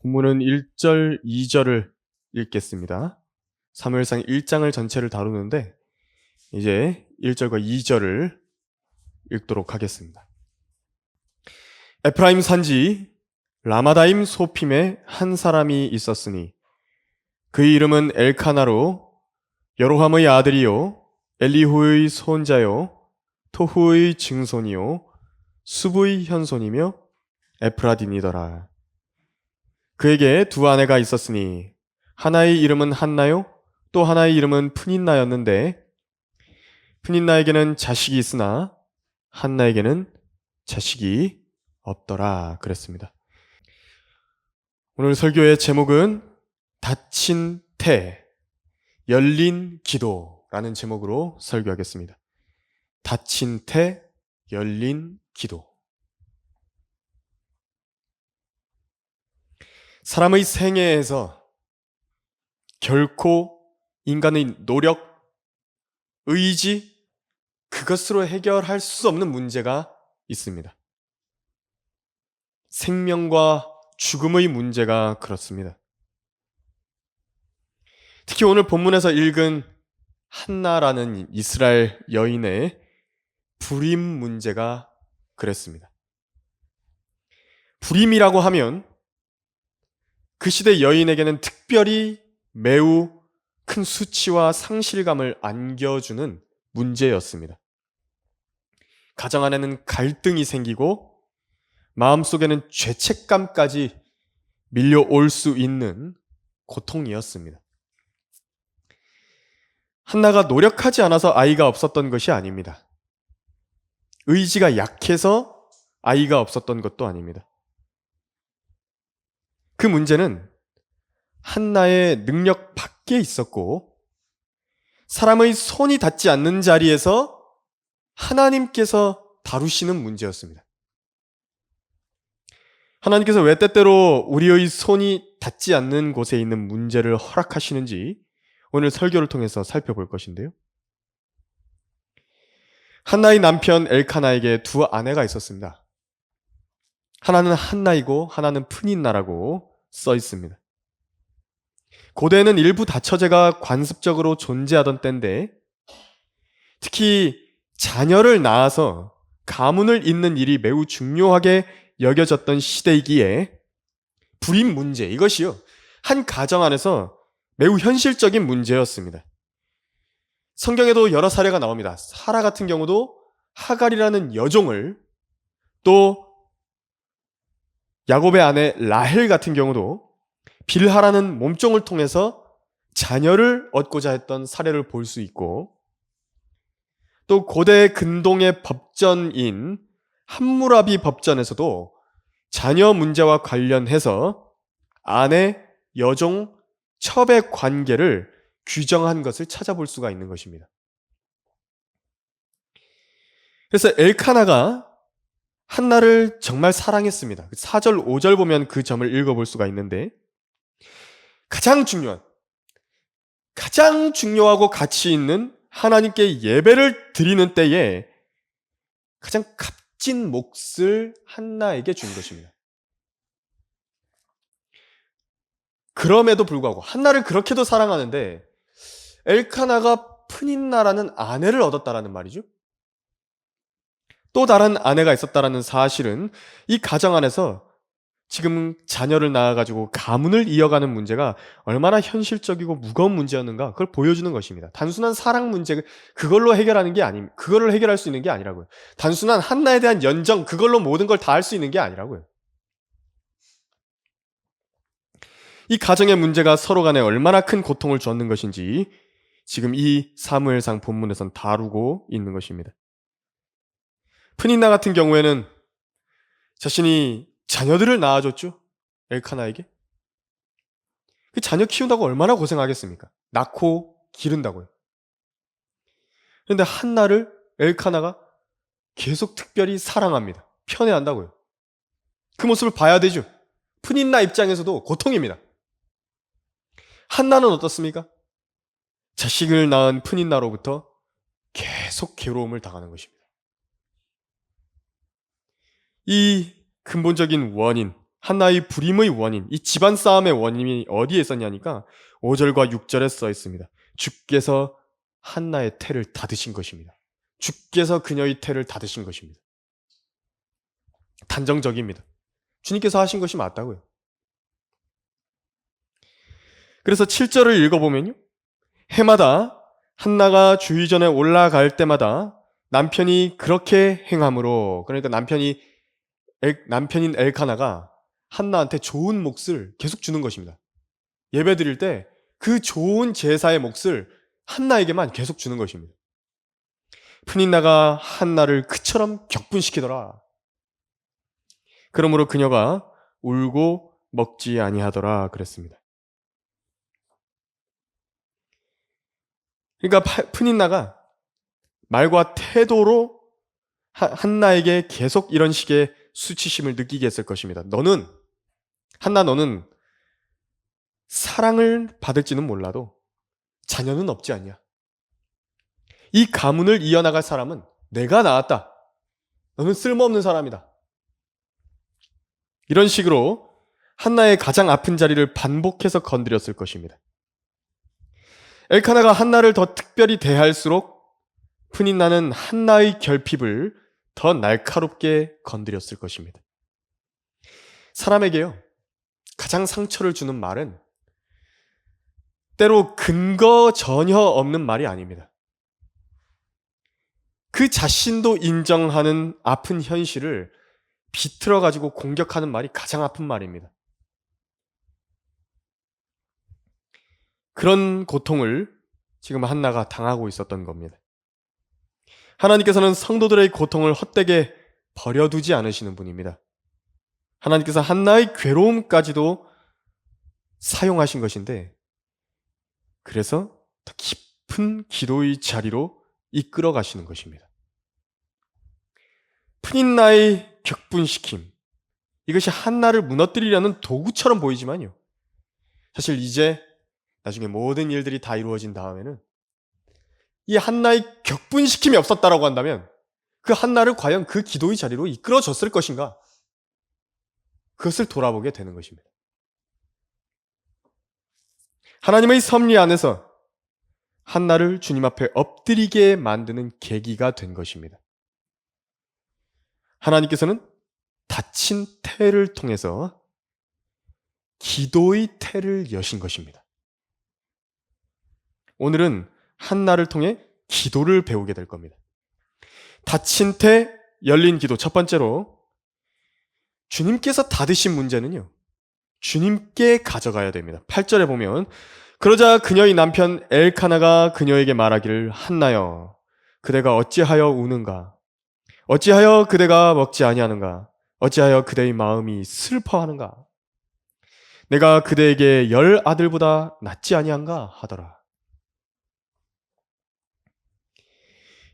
본문은 1절, 2절을 읽겠습니다. 사무엘상 1장을 전체를 다루는데 이제 1절과 2절을 읽도록 하겠습니다. 에프라임 산지 라마다임 소핌에 한 사람이 있었으니 그의 이름은 엘카나로 여로함의 아들이요 엘리후의 손자요 토후의 증손이요 수부의 현손이며 에프라딘이더라. 그에게 두 아내가 있었으니 하나의 이름은 한나요 또 하나의 이름은 푸닌나였는데 푸닌나에게는 자식이 있으나 한나에게는 자식이 없더라 그랬습니다. 오늘 설교의 제목은 닫힌 태, 열린 기도라는 제목으로 설교하겠습니다. 닫힌 태, 열린 기도. 사람의 생애에서 결코 인간의 노력, 의지, 그것으로 해결할 수 없는 문제가 있습니다. 생명과 죽음의 문제가 그렇습니다. 특히 오늘 본문에서 읽은 한나라는 이스라엘 여인의 불임 문제가 그랬습니다. 불임이라고 하면 그 시대 여인에게는 특별히 매우 큰 수치와 상실감을 안겨주는 문제였습니다. 가정 안에는 갈등이 생기고 마음속에는 죄책감까지 밀려올 수 있는 고통이었습니다. 한나가 노력하지 않아서 아이가 없었던 것이 아닙니다. 의지가 약해서 아이가 없었던 것도 아닙니다. 그 문제는 한나의 능력 밖에 있었고 사람의 손이 닿지 않는 자리에서 하나님께서 다루시는 문제였습니다. 하나님께서 왜 때때로 우리의 손이 닿지 않는 곳에 있는 문제를 허락하시는지 오늘 설교를 통해서 살펴볼 것인데요. 한나의 남편 엘카나에게 두 아내가 있었습니다. 하나는 한나이고 하나는 푸닌나라고 써 있습니다. 고대에는 일부 다처제가 관습적으로 존재하던 때인데 특히 자녀를 낳아서 가문을 잇는 일이 매우 중요하게 여겨졌던 시대이기에 불임 문제, 이것이요 한 가정 안에서 매우 현실적인 문제였습니다. 성경에도 여러 사례가 나옵니다. 사라 같은 경우도 하갈이라는 여종을, 또 야곱의 아내 라헬 같은 경우도 빌하라는 몸종을 통해서 자녀를 얻고자 했던 사례를 볼 수 있고, 또 고대 근동의 법전인 함무라비 법전에서도 자녀 문제와 관련해서 아내, 여종, 첩의 관계를 규정한 것을 찾아볼 수가 있는 것입니다. 그래서 엘카나가 한나를 정말 사랑했습니다. 4절, 5절 보면 그 점을 읽어볼 수가 있는데 가장 중요하고 가치 있는 하나님께 예배를 드리는 때에 가장 값진 몫을 한나에게 준 것입니다. 그럼에도 불구하고 한나를 그렇게도 사랑하는데 엘카나가 푸닌나라는 아내를 얻었다라는 말이죠. 또 다른 아내가 있었다라는 사실은 이 가정 안에서 지금 자녀를 낳아가지고 가문을 이어가는 문제가 얼마나 현실적이고 무거운 문제였는가, 그걸 보여주는 것입니다. 단순한 사랑 문제, 그걸로 해결하는 게 아닙니다. 그걸로 해결할 수 있는 게 아니라고요. 단순한 한나에 대한 연정, 그걸로 모든 걸 다 할 수 있는 게 아니라고요. 이 가정의 문제가 서로 간에 얼마나 큰 고통을 주었는 것인지 지금 이 사무엘상 본문에선 다루고 있는 것입니다. 푸닌나 같은 경우에는 자신이 자녀들을 낳아줬죠. 엘카나에게. 그 자녀 키운다고 얼마나 고생하겠습니까? 낳고 기른다고요. 그런데 한나를 엘카나가 계속 특별히 사랑합니다. 편애한다고요. 그 모습을 봐야 되죠. 푸닌나 입장에서도 고통입니다. 한나는 어떻습니까? 자식을 낳은 푸닌나로부터 계속 괴로움을 당하는 것입니다. 이 근본적인 원인, 한나의 불임의 원인, 이 집안 싸움의 원인이 어디에 있었냐니까 5절과 6절에 써 있습니다. 주께서 한나의 태를 닫으신 것입니다. 주께서 그녀의 태를 닫으신 것입니다. 단정적입니다. 주님께서 하신 것이 맞다고요. 그래서 7절을 읽어보면요. 해마다 한나가 주의전에 올라갈 때마다 남편이 그렇게 행함으로, 그러니까 남편인 엘카나가 한나한테 좋은 몫을 계속 주는 것입니다. 예배 드릴 때 그 좋은 제사의 몫을 한나에게만 계속 주는 것입니다. 푸닌나가 한나를 그처럼 격분시키더라. 그러므로 그녀가 울고 먹지 아니하더라 그랬습니다. 그러니까 푸닌나가 말과 태도로 한나에게 계속 이런 식의 수치심을 느끼게 했을 것입니다. 한나 너는 사랑을 받을지는 몰라도 자녀는 없지 않냐. 이 가문을 이어나갈 사람은 내가 낳았다. 너는 쓸모없는 사람이다. 이런 식으로 한나의 가장 아픈 자리를 반복해서 건드렸을 것입니다. 엘카나가 한나를 더 특별히 대할수록 푸닌나는 한나의 결핍을 더 날카롭게 건드렸을 것입니다. 사람에게요, 가장 상처를 주는 말은 때로 근거 전혀 없는 말이 아닙니다. 그 자신도 인정하는 아픈 현실을 비틀어가지고 공격하는 말이 가장 아픈 말입니다. 그런 고통을 지금 한나가 당하고 있었던 겁니다. 하나님께서는 성도들의 고통을 헛되게 버려두지 않으시는 분입니다. 하나님께서 한나의 괴로움까지도 사용하신 것인데, 그래서 더 깊은 기도의 자리로 이끌어 가시는 것입니다. 푸닌나의 격분시킴, 이것이 한나를 무너뜨리려는 도구처럼 보이지만요, 사실 이제 나중에 모든 일들이 다 이루어진 다음에는 이 한나의 격분시킴이 없었다라고 한다면 그 한나를 과연 그 기도의 자리로 이끌어줬을 것인가? 그것을 돌아보게 되는 것입니다. 하나님의 섭리 안에서 한나를 주님 앞에 엎드리게 만드는 계기가 된 것입니다. 하나님께서는 닫힌 태를 통해서 기도의 태를 여신 것입니다. 오늘은 한나를 통해 기도를 배우게 될 겁니다. 닫힌 태, 열린 기도. 첫 번째로 주님께서 닫으신 문제는요, 주님께 가져가야 됩니다. 8절에 보면 그러자 그녀의 남편 엘카나가 그녀에게 말하기를 한나여 그대가 어찌하여 우는가? 어찌하여 그대가 먹지 아니하는가? 어찌하여 그대의 마음이 슬퍼하는가? 내가 그대에게 10 아들보다 낫지 아니한가 하더라.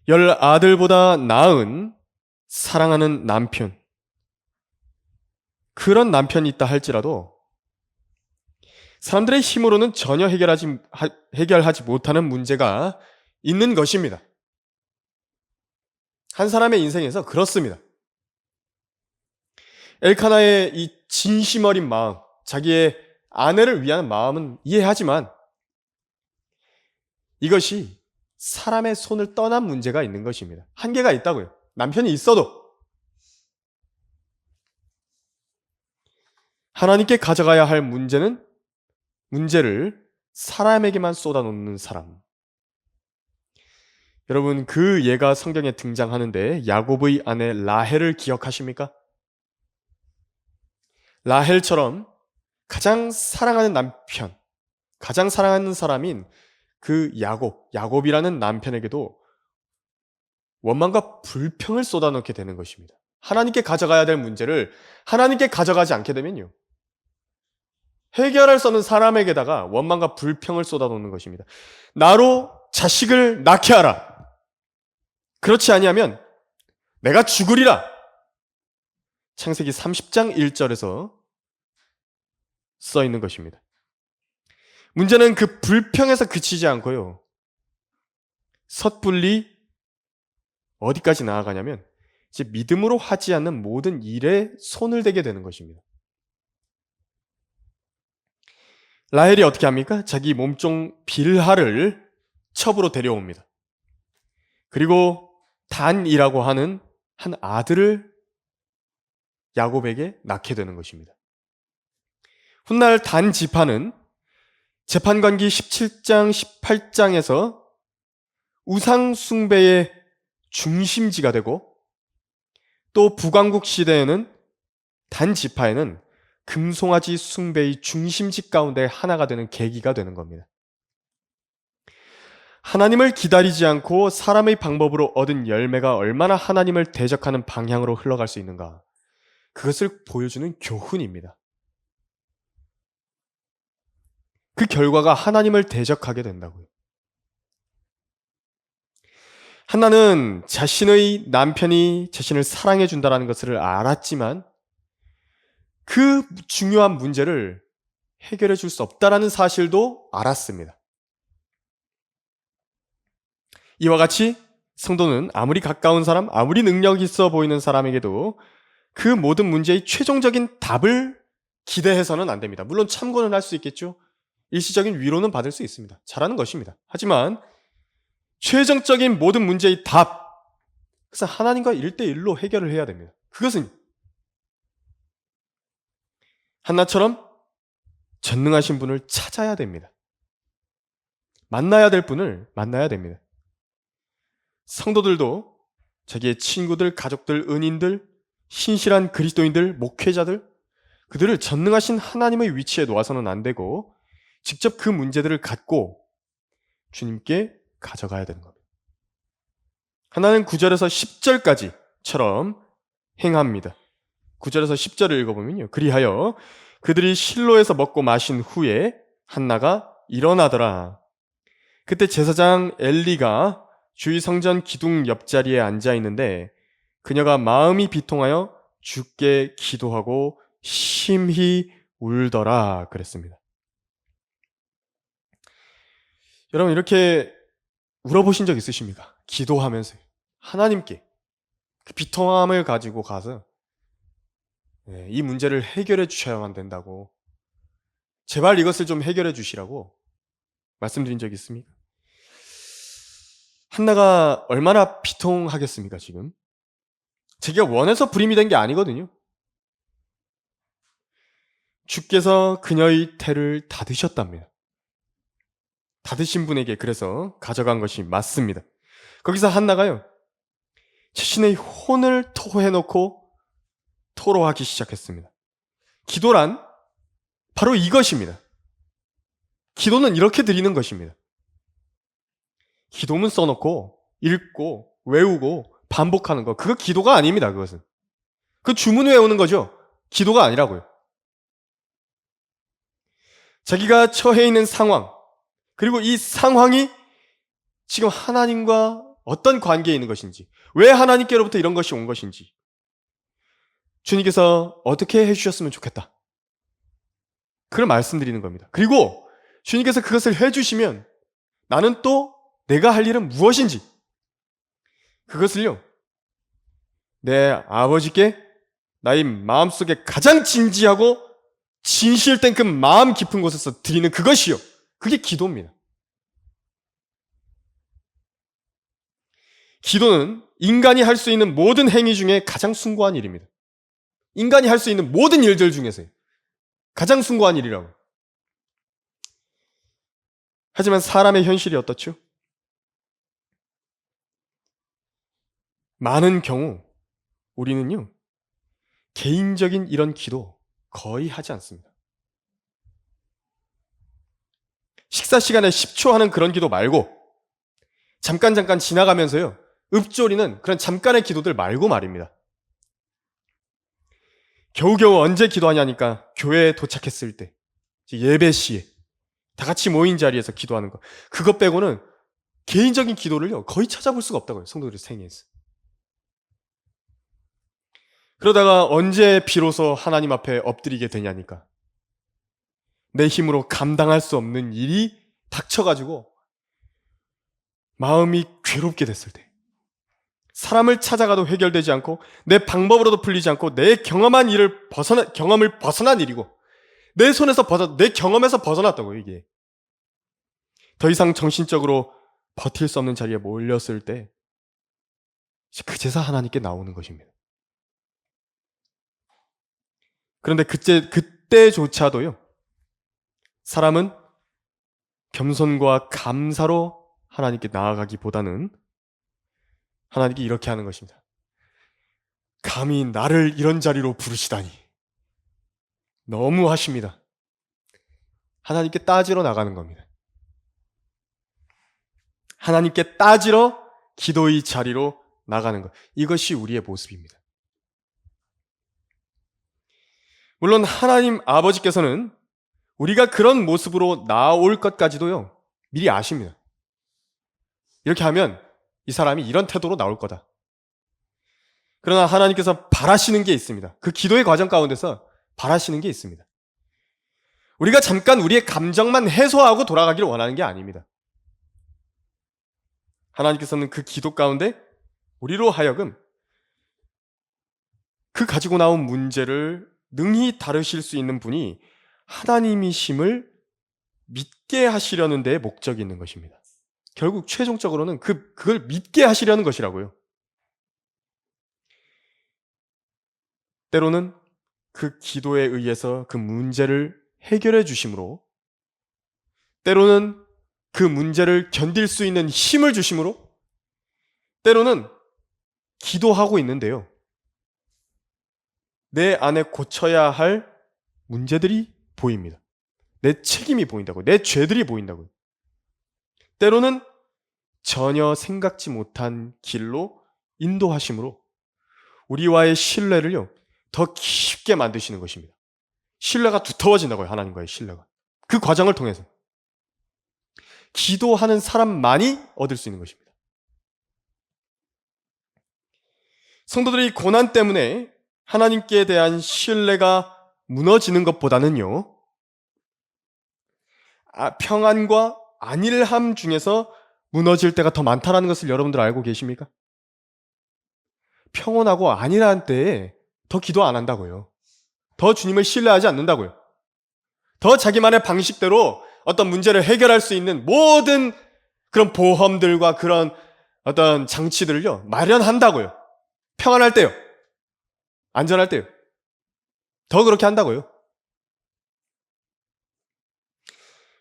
10 아들보다 나은 사랑하는 남편, 그런 남편이 있다 할지라도 사람들의 힘으로는 전혀 해결하지 못하는 문제가 있는 것입니다. 한 사람의 인생에서 그렇습니다. 엘카나의 이 진심 어린 마음, 자기의 아내를 위한 마음은 이해하지만 이것이 사람의 손을 떠난 문제가 있는 것입니다. 한계가 있다고요. 남편이 있어도 하나님께 가져가야 할 문제를 사람에게만 쏟아놓는 사람. 여러분, 그 예가 성경에 등장하는데 야곱의 아내 라헬을 기억하십니까? 라헬처럼 가장 사랑하는 남편, 가장 사랑하는 사람인 그 야곱이라는 남편에게도 원망과 불평을 쏟아놓게 되는 것입니다. 하나님께 가져가야 될 문제를 하나님께 가져가지 않게 되면요, 해결할 수 없는 사람에게다가 원망과 불평을 쏟아놓는 것입니다. 나로 자식을 낳게 하라. 그렇지 아니하면 내가 죽으리라. 창세기 30장 1절에서 써 있는 것입니다. 문제는 그 불평에서 그치지 않고요, 섣불리 어디까지 나아가냐면 이제 믿음으로 하지 않는 모든 일에 손을 대게 되는 것입니다. 라헬이 어떻게 합니까? 자기 몸종 빌하를 첩으로 데려옵니다. 그리고 단이라고 하는 한 아들을 야곱에게 낳게 되는 것입니다. 훗날 단 지파는 재판관기 17장, 18장에서 우상 숭배의 중심지가 되고, 또 북왕국 시대에는 단 지파에는 금송아지 숭배의 중심지 가운데 하나가 되는 계기가 되는 겁니다. 하나님을 기다리지 않고 사람의 방법으로 얻은 열매가 얼마나 하나님을 대적하는 방향으로 흘러갈 수 있는가, 그것을 보여주는 교훈입니다. 그 결과가 하나님을 대적하게 된다고요. 한나는 자신의 남편이 자신을 사랑해 준다는 것을 알았지만 그 중요한 문제를 해결해 줄 수 없다는 사실도 알았습니다. 이와 같이 성도는 아무리 가까운 사람, 아무리 능력 있어 보이는 사람에게도 그 모든 문제의 최종적인 답을 기대해서는 안 됩니다. 물론 참고는 할 수 있겠죠. 일시적인 위로는 받을 수 있습니다. 잘하는 것입니다. 하지만 최종적인 모든 문제의 답, 그래서 하나님과 1대1로 해결을 해야 됩니다. 그것은 한나처럼 전능하신 분을 찾아야 됩니다. 만나야 될 분을 만나야 됩니다. 성도들도 자기의 친구들, 가족들, 은인들, 신실한 그리스도인들, 목회자들, 그들을 전능하신 하나님의 위치에 놓아서는 안 되고 직접 그 문제들을 갖고 주님께 가져가야 되는 겁니다. 하나는 9절에서 10절까지처럼 행합니다. 9절에서 10절을 읽어보면요. 그리하여 그들이 실로에서 먹고 마신 후에 한나가 일어나더라. 그때 제사장 엘리가 주의 성전 기둥 옆자리에 앉아 있는데 그녀가 마음이 비통하여 주께 기도하고 심히 울더라 그랬습니다. 여러분 이렇게 울어보신 적 있으십니까? 기도하면서 하나님께 그 비통함을 가지고 가서 이 문제를 해결해 주셔야만 된다고, 제발 이것을 좀 해결해 주시라고 말씀드린 적 있습니까? 한나가 얼마나 비통하겠습니까 지금? 자기가 원해서 불임이 된 게 아니거든요. 주께서 그녀의 태를 닫으셨답니다. 닫으신 분에게 그래서 가져간 것이 맞습니다. 거기서 한나가요, 자신의 혼을 토해놓고 토로하기 시작했습니다. 기도란 바로 이것입니다. 기도는 이렇게 드리는 것입니다. 기도문 써놓고 읽고 외우고 반복하는 거, 그거 기도가 아닙니다. 그것은 그 주문 외우는 거죠. 기도가 아니라고요. 자기가 처해 있는 상황, 그리고 이 상황이 지금 하나님과 어떤 관계에 있는 것인지, 왜 하나님께로부터 이런 것이 온 것인지, 주님께서 어떻게 해주셨으면 좋겠다, 그걸 말씀드리는 겁니다. 그리고 주님께서 그것을 해주시면 나는 또 내가 할 일은 무엇인지, 그것을요 내 아버지께 나의 마음속에 가장 진지하고 진실된 그 마음 깊은 곳에서 드리는 그것이요, 그게 기도입니다. 기도는 인간이 할 수 있는 모든 행위 중에 가장 숭고한 일입니다. 인간이 할 수 있는 모든 일들 중에서 가장 숭고한 일이라고. 하지만 사람의 현실이 어떻죠? 많은 경우 우리는요 개인적인 이런 기도 거의 하지 않습니다. 식사 시간에 10초 하는 그런 기도 말고, 잠깐 지나가면서요 읊조리는 그런 잠깐의 기도들 말고 말입니다. 겨우겨우 언제 기도하냐니까 교회에 도착했을 때, 예배 시에 다 같이 모인 자리에서 기도하는 거, 그것 빼고는 개인적인 기도를요 거의 찾아볼 수가 없다고요, 성도들의 생애에서. 그러다가 언제 비로소 하나님 앞에 엎드리게 되냐니까, 내 힘으로 감당할 수 없는 일이 닥쳐가지고 마음이 괴롭게 됐을 때, 사람을 찾아가도 해결되지 않고 내 방법으로도 풀리지 않고 내 경험을 벗어난 일이고 내 손에서 내 경험에서 벗어났다고요, 이게. 더 이상 정신적으로 버틸 수 없는 자리에 몰렸을 때 그제서 하나님께 나오는 것입니다. 그런데 그때조차도요, 사람은 겸손과 감사로 하나님께 나아가기보다는 하나님께 이렇게 하는 것입니다. 감히 나를 이런 자리로 부르시다니. 너무하십니다. 하나님께 따지러 나가는 겁니다. 하나님께 따지러 기도의 자리로 나가는 것. 이것이 우리의 모습입니다. 물론 하나님 아버지께서는 우리가 그런 모습으로 나올 것까지도요, 미리 아십니다. 이렇게 하면 이 사람이 이런 태도로 나올 거다. 그러나 하나님께서 바라시는 게 있습니다. 그 기도의 과정 가운데서 바라시는 게 있습니다. 우리가 잠깐 우리의 감정만 해소하고 돌아가기를 원하는 게 아닙니다. 하나님께서는 그 기도 가운데 우리로 하여금 그 가지고 나온 문제를 능히 다루실 수 있는 분이 하나님이심을 믿게 하시려는 데에 목적이 있는 것입니다. 결국 최종적으로는 그걸 믿게 하시려는 것이라고요. 때로는 그 기도에 의해서 그 문제를 해결해 주심으로, 때로는 그 문제를 견딜 수 있는 힘을 주심으로, 때로는 기도하고 있는데요, 내 안에 고쳐야 할 문제들이 보입니다. 내 책임이 보인다고요. 내 죄들이 보인다고요. 때로는 전혀 생각지 못한 길로 인도하심으로 우리와의 신뢰를요, 더 깊게 만드시는 것입니다. 신뢰가 두터워진다고요. 하나님과의 신뢰가. 그 과정을 통해서 기도하는 사람만이 얻을 수 있는 것입니다. 성도들이 고난 때문에 하나님께 대한 신뢰가 무너지는 것보다는요, 평안과 안일함 중에서 무너질 때가 더 많다는 것을 여러분들 알고 계십니까? 평온하고 안일한 때에 더 기도 안 한다고요. 더 주님을 신뢰하지 않는다고요. 더 자기만의 방식대로 어떤 문제를 해결할 수 있는 모든 그런 보험들과 그런 어떤 장치들을요, 마련한다고요. 평안할 때요. 안전할 때요. 더 그렇게 한다고요.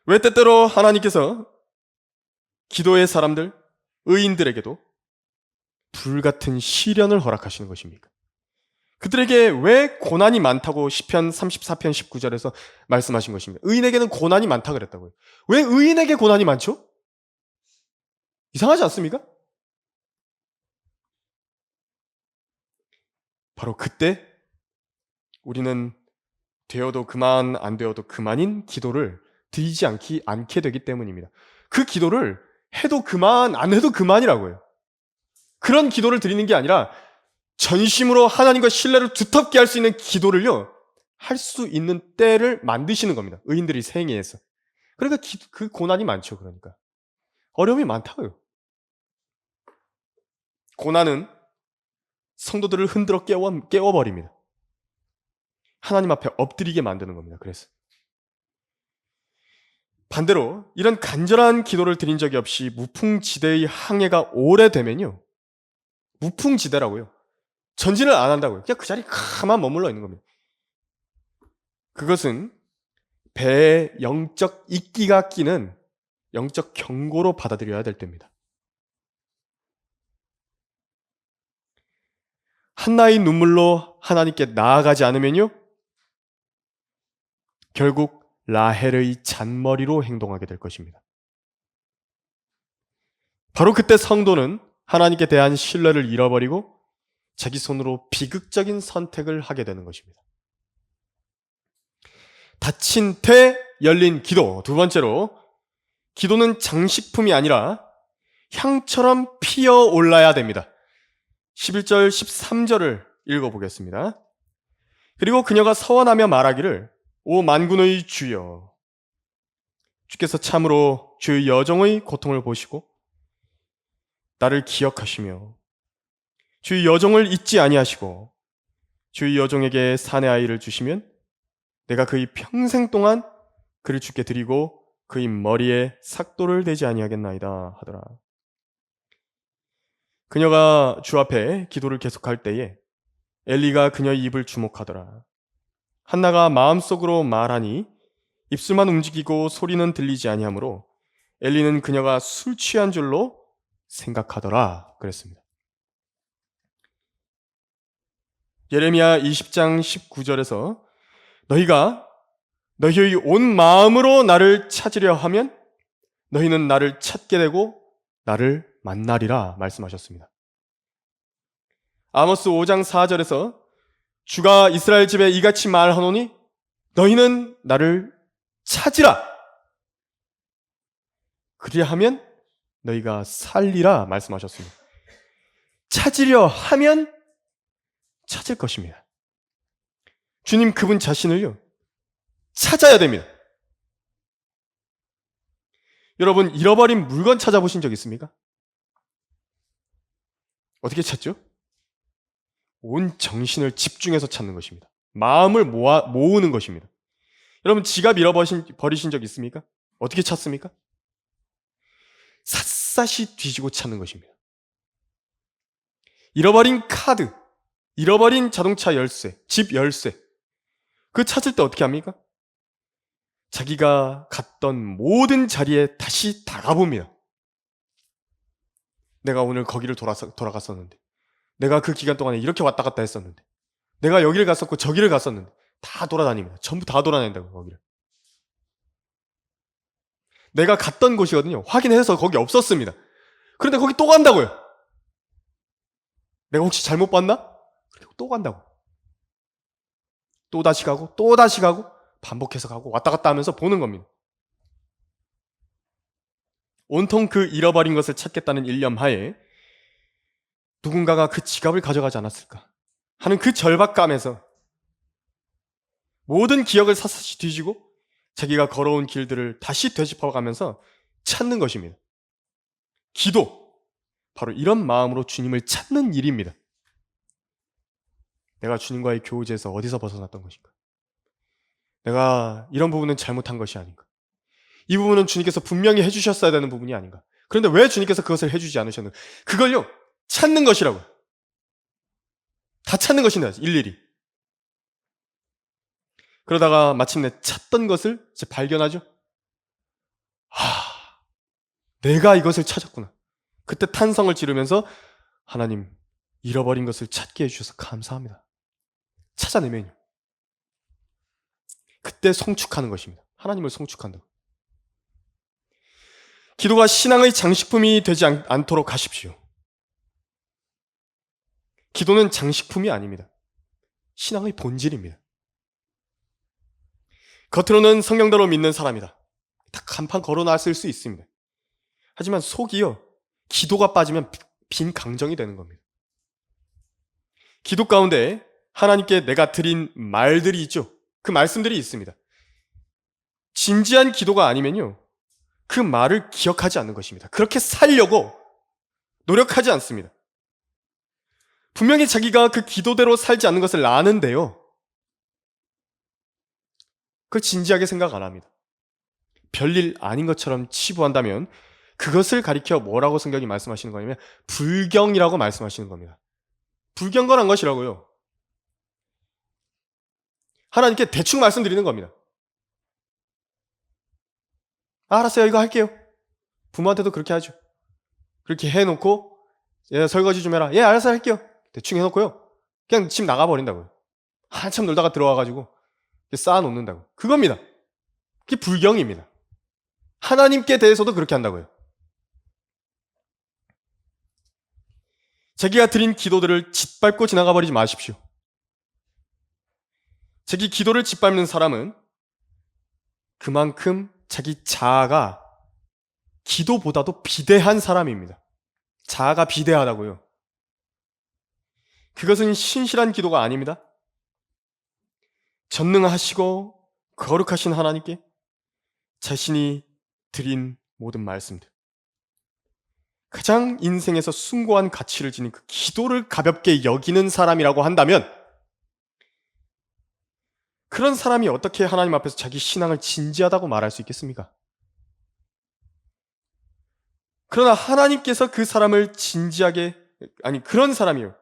왜 때때로 하나님께서 기도의 사람들, 의인들에게도 불같은 시련을 허락하시는 것입니까? 그들에게 왜 고난이 많다고 시편 34편 19절에서 말씀하신 것입니다. 의인에게는 고난이 많다 그랬다고요. 왜 의인에게 고난이 많죠? 이상하지 않습니까? 바로 그때 우리는 되어도 그만, 안 되어도 그만인 기도를 드리지 않게 되기 때문입니다. 그 기도를 해도 그만, 안 해도 그만이라고요. 그런 기도를 드리는 게 아니라 전심으로 하나님과 신뢰를 두텁게 할 수 있는 기도를요, 할 수 있는 때를 만드시는 겁니다. 의인들이 생애에서. 그러니까 그 고난이 많죠. 그러니까 어려움이 많다고요. 고난은 성도들을 흔들어 깨워버립니다. 하나님 앞에 엎드리게 만드는 겁니다. 그래서 반대로 이런 간절한 기도를 드린 적이 없이 무풍지대의 항해가 오래되면요, 무풍지대라고요. 전진을 안 한다고요. 그냥 그 자리에 가만 머물러 있는 겁니다. 그것은 배에 영적 이끼가 끼는 영적 경고로 받아들여야 될 때입니다. 한나의 눈물로 하나님께 나아가지 않으면요, 결국 라헬의 잔머리로 행동하게 될 것입니다. 바로 그때 성도는 하나님께 대한 신뢰를 잃어버리고 자기 손으로 비극적인 선택을 하게 되는 것입니다. 닫힌 태 열린 기도. 두 번째로, 기도는 장식품이 아니라 향처럼 피어올라야 됩니다. 11절 13절을 읽어보겠습니다. 그리고 그녀가 서원하며 말하기를, 오 만군의 주여, 주께서 참으로 주의 여종의 고통을 보시고 나를 기억하시며 주의 여종을 잊지 아니하시고 주의 여종에게 사내 아이를 주시면 내가 그의 평생 동안 그를 주께 드리고 그의 머리에 삭도를 대지 아니하겠나이다 하더라. 그녀가 주 앞에 기도를 계속할 때에 엘리가 그녀의 입을 주목하더라. 한나가 마음속으로 말하니 입술만 움직이고 소리는 들리지 아니하므로 엘리는 그녀가 술 취한 줄로 생각하더라 그랬습니다. 예레미야 20장 19절에서 너희가 너희의 온 마음으로 나를 찾으려 하면 너희는 나를 찾게 되고 나를 만나리라 말씀하셨습니다. 아모스 5장 4절에서 주가 이스라엘 집에 이같이 말하노니 너희는 나를 찾으라. 그리하면 너희가 살리라 말씀하셨습니다. 찾으려 하면 찾을 것입니다. 주님 그분 자신을요 찾아야 됩니다. 여러분 잃어버린 물건 찾아보신 적 있습니까? 어떻게 찾죠? 온 정신을 집중해서 찾는 것입니다. 마음을 모으는 것입니다. 여러분 지갑 잃어버리신 적 있습니까? 어떻게 찾습니까? 샅샅이 뒤지고 찾는 것입니다. 잃어버린 카드, 잃어버린 자동차 열쇠, 집 열쇠, 그 찾을 때 어떻게 합니까? 자기가 갔던 모든 자리에 다시 다가봅니다. 내가 오늘 거기를 돌아갔었는데, 내가 그 기간 동안에 이렇게 왔다 갔다 했었는데, 내가 여기를 갔었고 저기를 갔었는데, 다 돌아다닙니다. 전부 다 돌아다닌다고요, 거기를. 내가 갔던 곳이거든요. 확인해서 거기 없었습니다. 그런데 거기 또 간다고요. 내가 혹시 잘못 봤나? 그리고 또 간다고. 또 다시 가고, 또 다시 가고, 반복해서 가고, 왔다 갔다 하면서 보는 겁니다. 온통 그 잃어버린 것을 찾겠다는 일념 하에 누군가가 그 지갑을 가져가지 않았을까 하는 그 절박감에서 모든 기억을 샅샅이 뒤지고 자기가 걸어온 길들을 다시 되짚어가면서 찾는 것입니다. 기도, 바로 이런 마음으로 주님을 찾는 일입니다. 내가 주님과의 교제에서 어디서 벗어났던 것인가? 내가 이런 부분은 잘못한 것이 아닌가? 이 부분은 주님께서 분명히 해주셨어야 되는 부분이 아닌가? 그런데 왜 주님께서 그것을 해주지 않으셨는가? 그걸요, 찾는 것이라고요. 다 찾는 것이다, 일일이. 그러다가 마침내 찾던 것을 이제 발견하죠. 내가 이것을 찾았구나. 그때 탄성을 지르면서 하나님, 잃어버린 것을 찾게 해주셔서 감사합니다. 찾아내면요. 그때 성축하는 것입니다. 하나님을 성축한다. 기도가 신앙의 장식품이 되지 않도록 하십시오. 기도는 장식품이 아닙니다. 신앙의 본질입니다. 겉으로는 성경대로 믿는 사람이다. 딱 간판 걸어놨을 수 있습니다. 하지만 속이요, 기도가 빠지면 빈 강정이 되는 겁니다. 기도 가운데 하나님께 내가 드린 말들이 있죠. 그 말씀들이 있습니다. 진지한 기도가 아니면요, 그 말을 기억하지 않는 것입니다. 그렇게 살려고 노력하지 않습니다. 분명히 자기가 그 기도대로 살지 않는 것을 아는데요, 그걸 진지하게 생각 안 합니다. 별일 아닌 것처럼 치부한다면 그것을 가리켜 뭐라고 성경이 말씀하시는 거냐면 불경이라고 말씀하시는 겁니다. 불경건한 것이라고요. 하나님께 대충 말씀드리는 겁니다. 알았어요, 이거 할게요. 부모한테도 그렇게 하죠. 그렇게 해놓고 설거지 좀 해라. 알았어요, 할게요. 대충 해놓고요, 그냥 집 나가버린다고요. 한참 놀다가 들어와가지고 쌓아놓는다고. 그겁니다. 그게 불경입니다. 하나님께 대해서도 그렇게 한다고요. 자기가 드린 기도들을 짓밟고 지나가 버리지 마십시오. 자기 기도를 짓밟는 사람은 그만큼 자기 자아가 기도보다도 비대한 사람입니다. 자아가 비대하다고요. 그것은 신실한 기도가 아닙니다. 전능하시고 거룩하신 하나님께 자신이 드린 모든 말씀들, 가장 인생에서 숭고한 가치를 지닌 그 기도를 가볍게 여기는 사람이라고 한다면 그런 사람이 어떻게 하나님 앞에서 자기 신앙을 진지하다고 말할 수 있겠습니까? 그러나 하나님께서 그 사람을 진지하게, 아니, 그런 사람이요.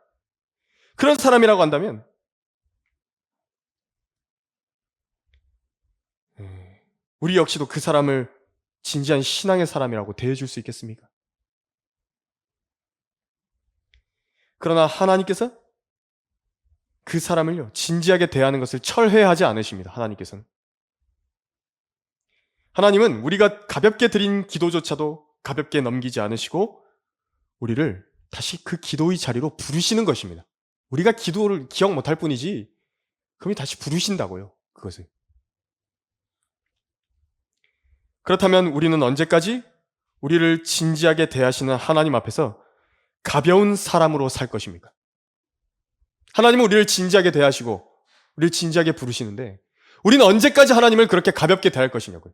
그런 사람이라고 한다면, 우리 역시도 그 사람을 진지한 신앙의 사람이라고 대해줄 수 있겠습니까? 그러나 하나님께서 그 사람을요, 진지하게 대하는 것을 철회하지 않으십니다. 하나님께서는. 하나님은 우리가 가볍게 드린 기도조차도 가볍게 넘기지 않으시고 우리를 다시 그 기도의 자리로 부르시는 것입니다. 우리가 기도를 기억 못할 뿐이지 그분이 다시 부르신다고요. 그것을. 그렇다면 우리는 언제까지 우리를 진지하게 대하시는 하나님 앞에서 가벼운 사람으로 살 것입니까? 하나님은 우리를 진지하게 대하시고 우리를 진지하게 부르시는데 우리는 언제까지 하나님을 그렇게 가볍게 대할 것이냐고요.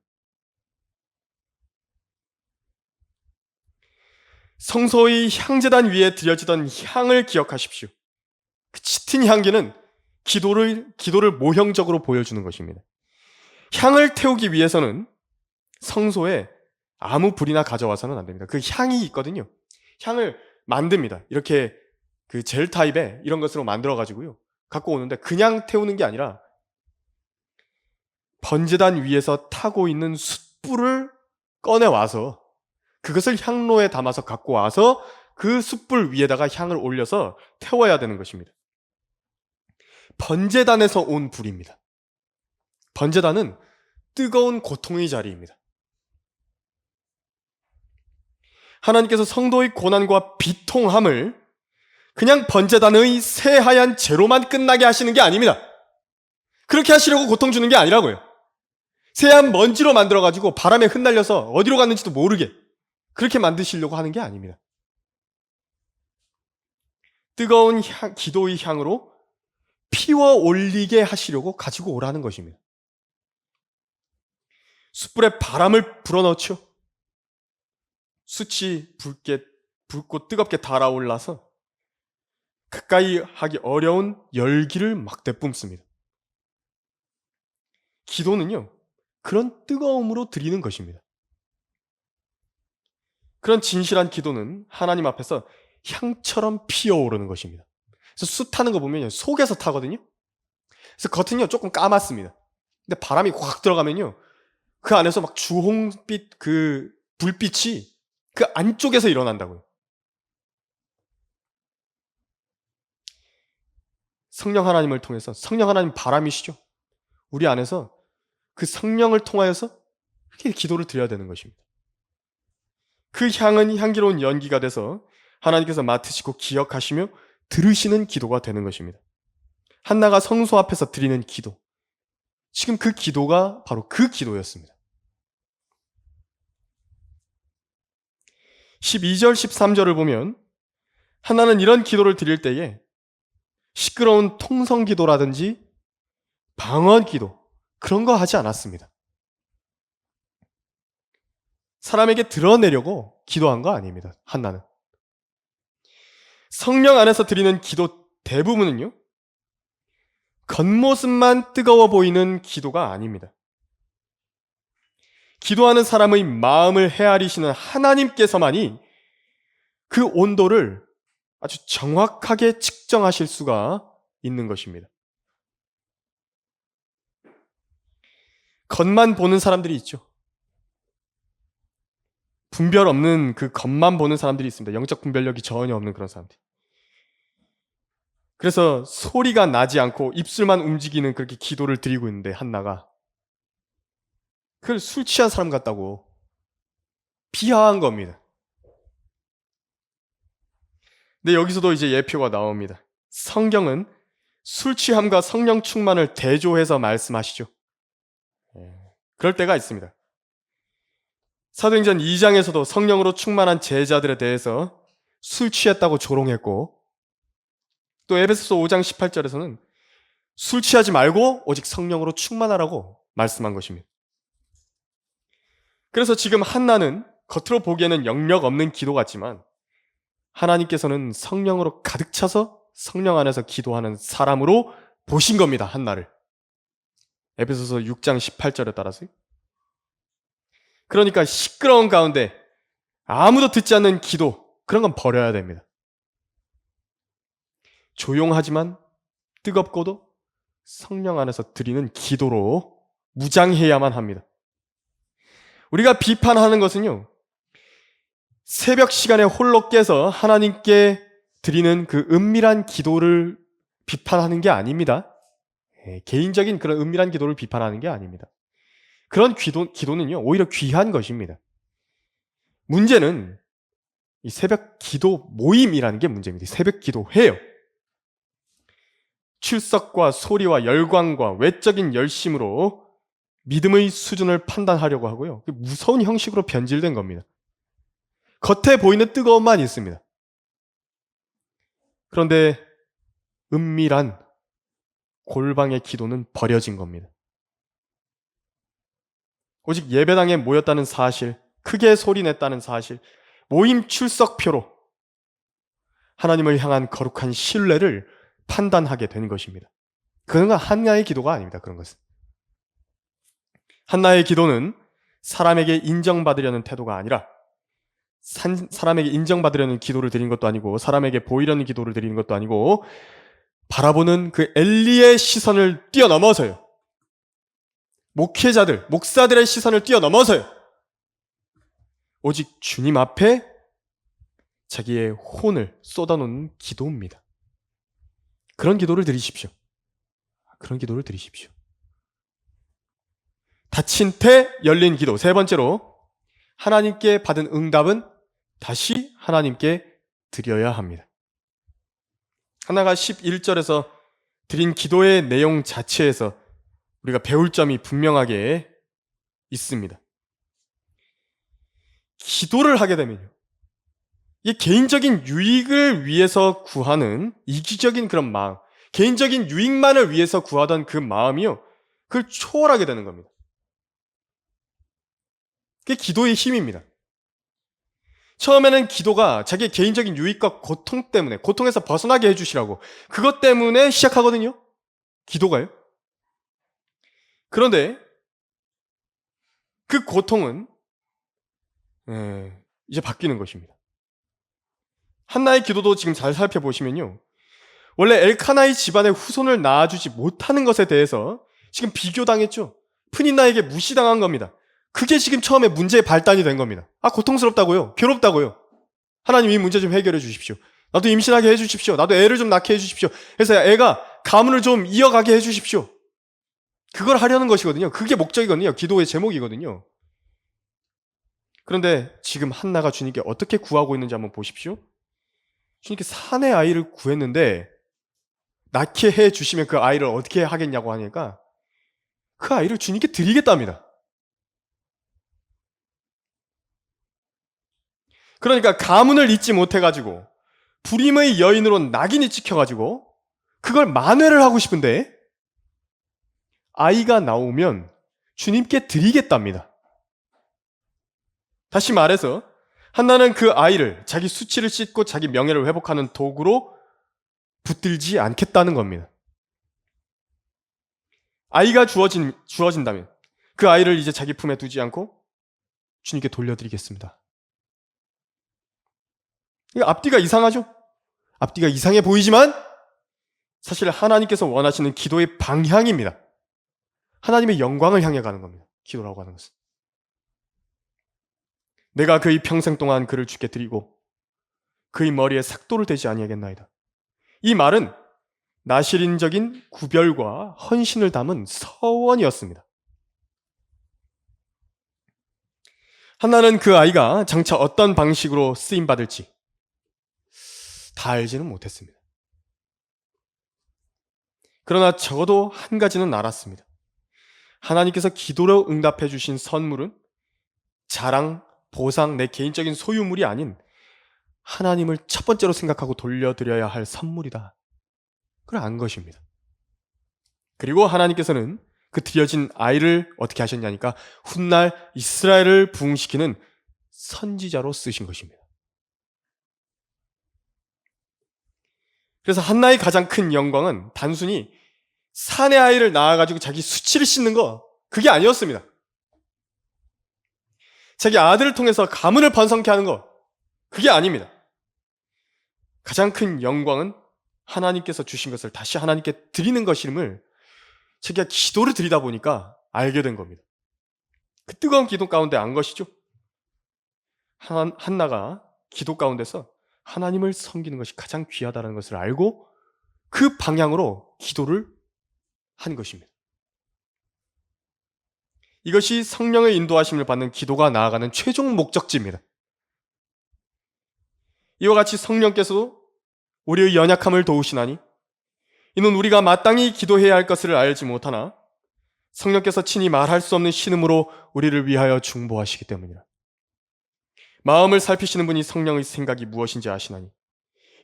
성소의 향제단 위에 드려지던 향을 기억하십시오. 그 짙은 향기는 기도를 모형적으로 보여주는 것입니다. 향을 태우기 위해서는 성소에 아무 불이나 가져와서는 안 됩니다. 그 향이 있거든요. 향을 만듭니다. 이렇게 그 젤 타입의 이런 것으로 만들어가지고요. 갖고 오는데 그냥 태우는 게 아니라 번제단 위에서 타고 있는 숯불을 꺼내와서 그것을 향로에 담아서 갖고 와서 그 숯불 위에다가 향을 올려서 태워야 되는 것입니다. 번제단에서 온 불입니다. 번제단은 뜨거운 고통의 자리입니다. 하나님께서 성도의 고난과 비통함을 그냥 번제단의 새하얀 재로만 끝나게 하시는 게 아닙니다. 그렇게 하시려고 고통 주는 게 아니라고요. 새하얀 먼지로 만들어가지고 바람에 흩날려서 어디로 갔는지도 모르게 그렇게 만드시려고 하는 게 아닙니다. 뜨거운 기도의 향으로 피워 올리게 하시려고 가지고 오라는 것입니다. 숯불에 바람을 불어넣죠. 숯이 붉고 뜨겁게 달아올라서 가까이 하기 어려운 열기를 막 내뿜습니다. 기도는요, 그런 뜨거움으로 드리는 것입니다. 그런 진실한 기도는 하나님 앞에서 향처럼 피어오르는 것입니다. 그래서 숯 타는 거 보면 속에서 타거든요. 그래서 겉은요 조금 까맣습니다. 근데 바람이 확 들어가면요 그 안에서 막 주홍빛 그 불빛이 그 안쪽에서 일어난다고요. 성령 하나님을 통해서 성령 하나님 바람이시죠. 우리 안에서 그 성령을 통하여서 이렇게 기도를 드려야 되는 것입니다. 그 향은 향기로운 연기가 돼서 하나님께서 맡으시고 기억하시며 들으시는 기도가 되는 것입니다. 한나가 성소 앞에서 드리는 기도. 지금 그 기도가 바로 그 기도였습니다. 12절, 13절을 보면 한나는 이런 기도를 드릴 때에 시끄러운 통성 기도라든지 방언 기도 그런 거 하지 않았습니다. 사람에게 드러내려고 기도한 거 아닙니다. 한나는. 성령 안에서 드리는 기도 대부분은요. 겉모습만 뜨거워 보이는 기도가 아닙니다. 기도하는 사람의 마음을 헤아리시는 하나님께서만이 그 온도를 아주 정확하게 측정하실 수가 있는 것입니다. 겉만 보는 사람들이 있죠. 분별 없는 그 겉만 보는 사람들이 있습니다. 영적 분별력이 전혀 없는 그런 사람들. 그래서 소리가 나지 않고 입술만 움직이는 그렇게 기도를 드리고 있는데 한나가 그걸 술 취한 사람 같다고 비하한 겁니다. 근데 여기서도 이제 예표가 나옵니다. 성경은 술 취함과 성령 충만을 대조해서 말씀하시죠. 그럴 때가 있습니다. 사도행전 2장에서도 성령으로 충만한 제자들에 대해서 술 취했다고 조롱했고 또 에베소서 5장 18절에서는 술 취하지 말고 오직 성령으로 충만하라고 말씀한 것입니다. 그래서 지금 한나는 겉으로 보기에는 영역 없는 기도 같지만 하나님께서는 성령으로 가득 차서 성령 안에서 기도하는 사람으로 보신 겁니다. 한나를. 에베소서 6장 18절에 따라서요. 그러니까 시끄러운 가운데 아무도 듣지 않는 기도, 그런 건 버려야 됩니다. 조용하지만 뜨겁고도 성령 안에서 드리는 기도로 무장해야만 합니다. 우리가 비판하는 것은요, 새벽 시간에 홀로 깨서 하나님께 드리는 그 은밀한 기도를 비판하는 게 아닙니다. 개인적인 그런 은밀한 기도를 비판하는 게 아닙니다. 그런 기도는요, 오히려 귀한 것입니다. 문제는 이 새벽 기도 모임이라는 게 문제입니다. 새벽 기도회요. 출석과 소리와 열광과 외적인 열심으로 믿음의 수준을 판단하려고 하고요. 무서운 형식으로 변질된 겁니다. 겉에 보이는 뜨거움만 있습니다. 그런데 은밀한 골방의 기도는 버려진 겁니다. 오직 예배당에 모였다는 사실, 크게 소리냈다는 사실, 모임 출석표로 하나님을 향한 거룩한 신뢰를 판단하게 된 것입니다. 그건 한나의 기도가 아닙니다. 그런 것은. 한나의 기도는 사람에게 인정받으려는 태도가 아니라 사람에게 인정받으려는 기도를 드리는 것도 아니고 사람에게 보이려는 기도를 드리는 것도 아니고 바라보는 그 엘리의 시선을 뛰어넘어서요. 목회자들, 목사들의 시선을 뛰어넘어서요. 오직 주님 앞에 자기의 혼을 쏟아놓는 기도입니다. 그런 기도를 드리십시오. 그런 기도를 드리십시오. 닫힌 태 열린 기도. 세 번째로 하나님께 받은 응답은 다시 하나님께 드려야 합니다. 하나가 11절에서 드린 기도의 내용 자체에서 우리가 배울 점이 분명하게 있습니다. 기도를 하게 되면요, 이 개인적인 유익을 위해서 구하는 이기적인 그런 마음, 개인적인 유익만을 위해서 구하던 그 마음이요, 그걸 초월하게 되는 겁니다. 그게 기도의 힘입니다. 처음에는 기도가 자기의 개인적인 유익과 고통 때문에, 고통에서 벗어나게 해주시라고, 그것 때문에 시작하거든요. 기도가요. 그런데 그 고통은 이제 바뀌는 것입니다. 한나의 기도도 지금 잘 살펴보시면요, 원래 엘카나의 집안의 후손을 낳아주지 못하는 것에 대해서 지금 비교당했죠. 푸닌나에게 무시당한 겁니다. 그게 지금 처음에 문제의 발단이 된 겁니다. 고통스럽다고요? 괴롭다고요? 하나님 이 문제 좀 해결해 주십시오. 나도 임신하게 해 주십시오. 나도 애를 좀 낳게 해 주십시오. 그래서 애가 가문을 좀 이어가게 해 주십시오. 그걸 하려는 것이거든요. 그게 목적이거든요. 기도의 제목이거든요. 그런데 지금 한나가 주님께 어떻게 구하고 있는지 한번 보십시오. 주님께 산의 아이를 구했는데 낳게 해 주시면 그 아이를 어떻게 하겠냐고 하니까 그 아이를 주님께 드리겠답니다. 그러니까 가문을 잊지 못해가지고 불임의 여인으로 낙인이 찍혀가지고 그걸 만회를 하고 싶은데 아이가 나오면 주님께 드리겠답니다. 다시 말해서 한나는 그 아이를 자기 수치를 씻고 자기 명예를 회복하는 도구로 붙들지 않겠다는 겁니다. 아이가 주어진다면 그 아이를 이제 자기 품에 두지 않고 주님께 돌려드리겠습니다. 이거 앞뒤가 이상하죠? 앞뒤가 이상해 보이지만 사실 하나님께서 원하시는 기도의 방향입니다. 하나님의 영광을 향해 가는 겁니다. 기도라고 하는 것은. 내가 그의 평생 동안 그를 주께 드리고 그의 머리에 삭도를 대지 아니하겠나이다. 이 말은 나시린적인 구별과 헌신을 담은 서원이었습니다. 한나는 그 아이가 장차 어떤 방식으로 쓰임받을지 다 알지는 못했습니다. 그러나 적어도 한 가지는 알았습니다. 하나님께서 기도로 응답해 주신 선물은 자랑, 보상, 내 개인적인 소유물이 아닌 하나님을 첫 번째로 생각하고 돌려드려야 할 선물이다. 그걸 안 것입니다. 그리고 하나님께서는 그 드려진 아이를 어떻게 하셨냐니까 훗날 이스라엘을 부흥시키는 선지자로 쓰신 것입니다. 그래서 한나의 가장 큰 영광은 단순히 사내 아이를 낳아가지고 자기 수치를 씻는 거, 그게 아니었습니다. 자기 아들을 통해서 가문을 번성케 하는 거, 그게 아닙니다. 가장 큰 영광은 하나님께서 주신 것을 다시 하나님께 드리는 것임을 자기가 기도를 드리다 보니까 알게 된 겁니다. 그 뜨거운 기도 가운데 안 것이죠. 한나가 기도 가운데서 하나님을 섬기는 것이 가장 귀하다는 것을 알고 그 방향으로 기도를 한 것입니다. 이것이 성령의 인도하심을 받는 기도가 나아가는 최종 목적지입니다. 이와 같이 성령께서도 우리의 연약함을 도우시나니 이는 우리가 마땅히 기도해야 할 것을 알지 못하나 성령께서 친히 말할 수 없는 신음으로 우리를 위하여 중보하시기 때문이라. 마음을 살피시는 분이 성령의 생각이 무엇인지 아시나니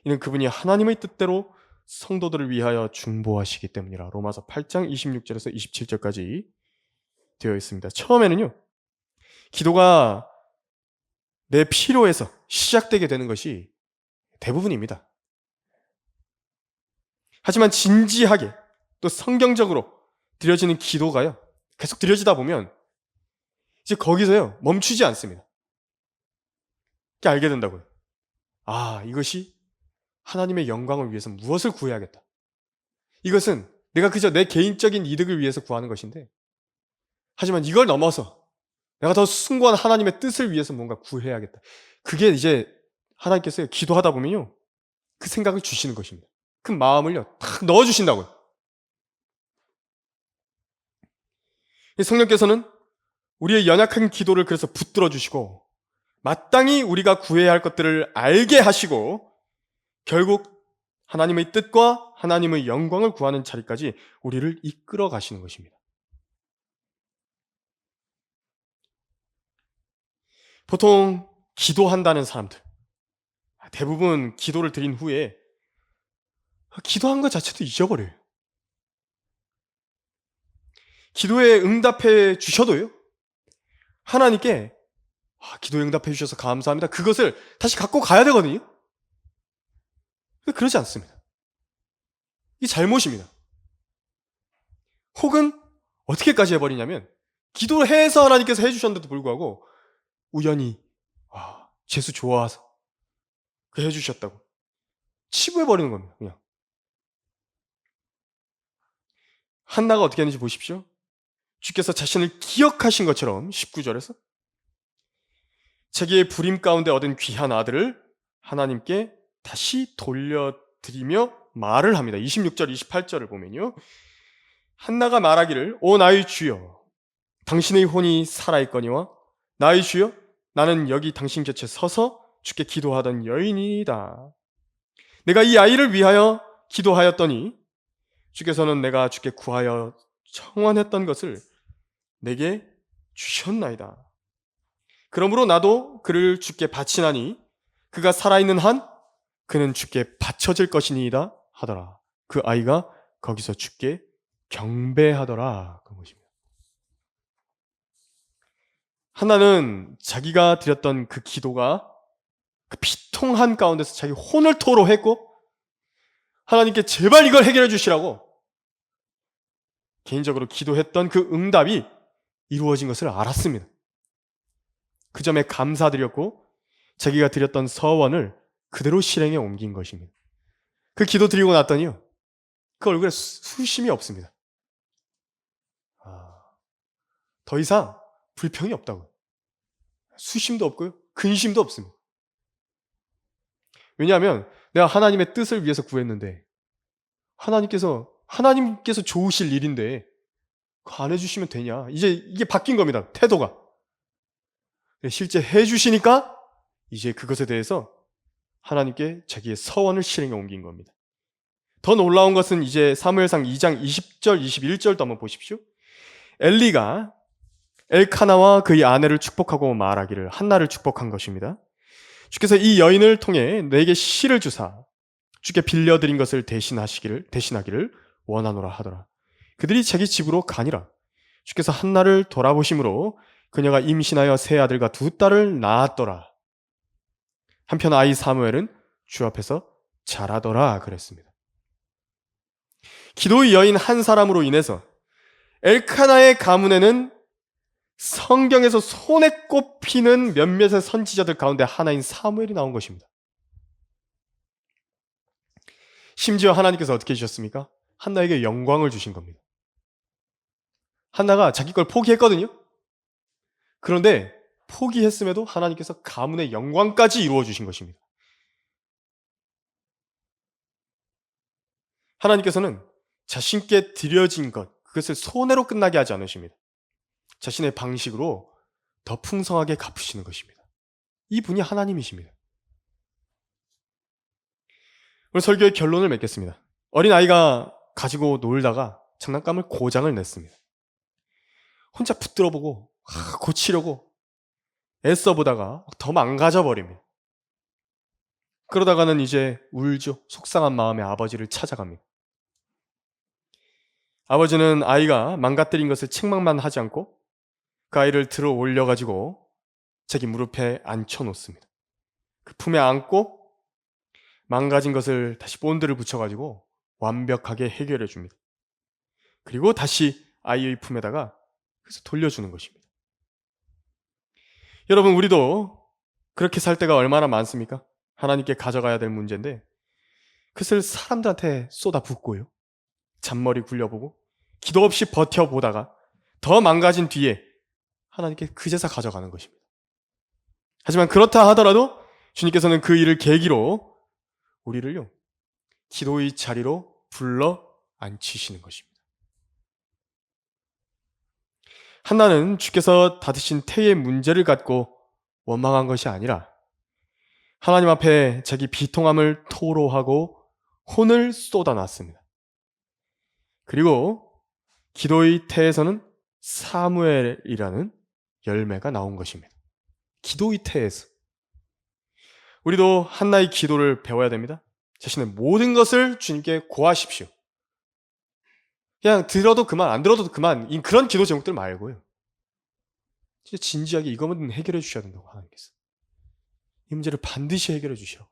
이는 그분이 하나님의 뜻대로 성도들을 위하여 중보하시기 때문이라. 로마서 8장 26절에서 27절까지 되어 있습니다. 처음에는요, 기도가 내 필요에서 시작되게 되는 것이 대부분입니다. 하지만 진지하게 또 성경적으로 드려지는 기도가요, 계속 드려지다 보면 이제 거기서요 멈추지 않습니다. 이렇게 알게 된다고요. 아, 이것이 하나님의 영광을 위해서 무엇을 구해야겠다. 이것은 내가 그저 내 개인적인 이득을 위해서 구하는 것인데, 하지만 이걸 넘어서 내가 더 숭고한 하나님의 뜻을 위해서 뭔가 구해야겠다. 그게 이제 하나님께서 기도하다 보면요, 그 생각을 주시는 것입니다. 그 마음을요 탁 넣어주신다고요. 성령께서는 우리의 연약한 기도를 그래서 붙들어 주시고 마땅히 우리가 구해야 할 것들을 알게 하시고 결국 하나님의 뜻과 하나님의 영광을 구하는 자리까지 우리를 이끌어 가시는 것입니다. 보통 기도한다는 사람들, 대부분 기도를 드린 후에 기도한 것 자체도 잊어버려요. 기도에 응답해 주셔도요, 하나님께 기도에 응답해 주셔서 감사합니다, 그것을 다시 갖고 가야 되거든요. 그러지 않습니다. 이게 잘못입니다. 혹은 어떻게까지 해버리냐면, 기도를 해서 하나님께서 해주셨는데도 불구하고 우연히 재수 좋아서 그 해주셨다고 치부해버리는 겁니다. 그냥. 한나가 어떻게 했는지 보십시오. 주께서 자신을 기억하신 것처럼 19절에서 자기의 불임 가운데 얻은 귀한 아들을 하나님께 다시 돌려드리며 말을 합니다. 26절, 28절을 보면요, 한나가 말하기를 오 나의 주여 당신의 혼이 살아있거니와 나의 주여 나는 여기 당신 곁에 서서 주께 기도하던 여인이다. 내가 이 아이를 위하여 기도하였더니 주께서는 내가 주께 구하여 청원했던 것을 내게 주셨나이다. 그러므로 나도 그를 주께 바치나니 그가 살아있는 한 그는 주께 바쳐질 것이니이다 하더라. 그 아이가 거기서 주께 경배하더라. 그 것입니다. 하나는 자기가 드렸던 그 기도가 그 비통한 가운데서 자기 혼을 토로했고 하나님께 제발 이걸 해결해 주시라고 개인적으로 기도했던 그 응답이 이루어진 것을 알았습니다. 그 점에 감사드렸고 자기가 드렸던 서원을 그대로 실행에 옮긴 것입니다. 그 기도 드리고 났더니요, 그 얼굴에 수심이 없습니다. 더 이상 불평이 없다고요. 수심도 없고요, 근심도 없습니다. 왜냐하면 내가 하나님의 뜻을 위해서 구했는데 하나님께서 좋으실 일인데 그거 안 해주시면 되냐. 이제 이게 바뀐 겁니다. 태도가. 실제 해주시니까 이제 그것에 대해서 하나님께 자기의 서원을 실행에 옮긴 겁니다. 더 놀라운 것은 이제 사무엘상 2장 20절, 21절도 한번 보십시오. 엘리가 엘카나와 그의 아내를 축복하고 말하기를, 한나를 축복한 것입니다. 주께서 이 여인을 통해 내게 씨를 주사 주께 빌려드린 것을 대신하기를 원하노라 하더라. 그들이 자기 집으로 가니라. 주께서 한나를 돌아보심으로 그녀가 임신하여 세 아들과 두 딸을 낳았더라. 한편 아이 사무엘은 주 앞에서 자라더라 그랬습니다. 기도의 여인 한 사람으로 인해서 엘카나의 가문에는 성경에서 손에 꼽히는 몇몇의 선지자들 가운데 하나인 사무엘이 나온 것입니다. 심지어 하나님께서 어떻게 해주셨습니까? 한나에게 영광을 주신 겁니다. 한나가 자기 걸 포기했거든요. 그런데 포기했음에도 하나님께서 가문의 영광까지 이루어 주신 것입니다. 하나님께서는 자신께 드려진 것, 그것을 손해로 끝나게 하지 않으십니다. 자신의 방식으로 더 풍성하게 갚으시는 것입니다. 이분이 하나님이십니다. 오늘 설교의 결론을 맺겠습니다. 어린아이가 가지고 놀다가 장난감을 고장을 냈습니다. 혼자 붙들어보고 고치려고 애써보다가 더 망가져버립니다. 그러다가는 이제 울죠. 속상한 마음에 아버지를 찾아갑니다. 아버지는 아이가 망가뜨린 것을 책망만 하지 않고 그 아이를 들어 올려가지고 자기 무릎에 앉혀놓습니다. 그 품에 안고 망가진 것을 다시 본드를 붙여가지고 완벽하게 해결해 줍니다. 그리고 다시 아이의 품에다가 그래서 돌려주는 것입니다. 여러분, 우리도 그렇게 살 때가 얼마나 많습니까? 하나님께 가져가야 될 문제인데 그것을 사람들한테 쏟아붓고요. 잔머리 굴려보고 기도 없이 버텨보다가 더 망가진 뒤에 하나님께 그제서 가져가는 것입니다. 하지만 그렇다 하더라도 주님께서는 그 일을 계기로 우리를요, 기도의 자리로 불러 앉히시는 것입니다. 한나는 주께서 닫으신 태의 문제를 갖고 원망한 것이 아니라 하나님 앞에 자기 비통함을 토로하고 혼을 쏟아놨습니다. 그리고 기도의 태에서는 사무엘이라는 열매가 나온 것입니다. 기도의 태에서. 우리도 한나의 기도를 배워야 됩니다. 자신의 모든 것을 주님께 고하십시오. 그냥 들어도 그만, 안 들어도 그만, 그런 기도 제목들 말고요. 진짜 진지하게 이거만 해결해 주셔야 된다고 하나님께서. 이 문제를 반드시 해결해 주시라고.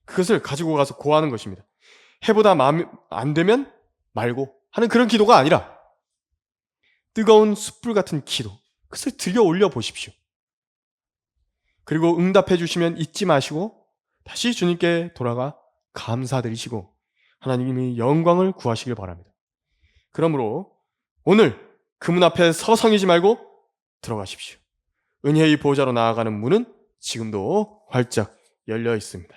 그것을 가지고 가서 고하는 것입니다. 해보다 마음이 안 되면 말고 하는 그런 기도가 아니라 뜨거운 숯불 같은 기도, 그것을 들려 올려 보십시오. 그리고 응답해 주시면 잊지 마시고 다시 주님께 돌아가 감사드리시고 하나님의 영광을 구하시길 바랍니다. 그러므로 오늘 그 문 앞에 서성이지 말고 들어가십시오. 은혜의 보호자로 나아가는 문은 지금도 활짝 열려 있습니다.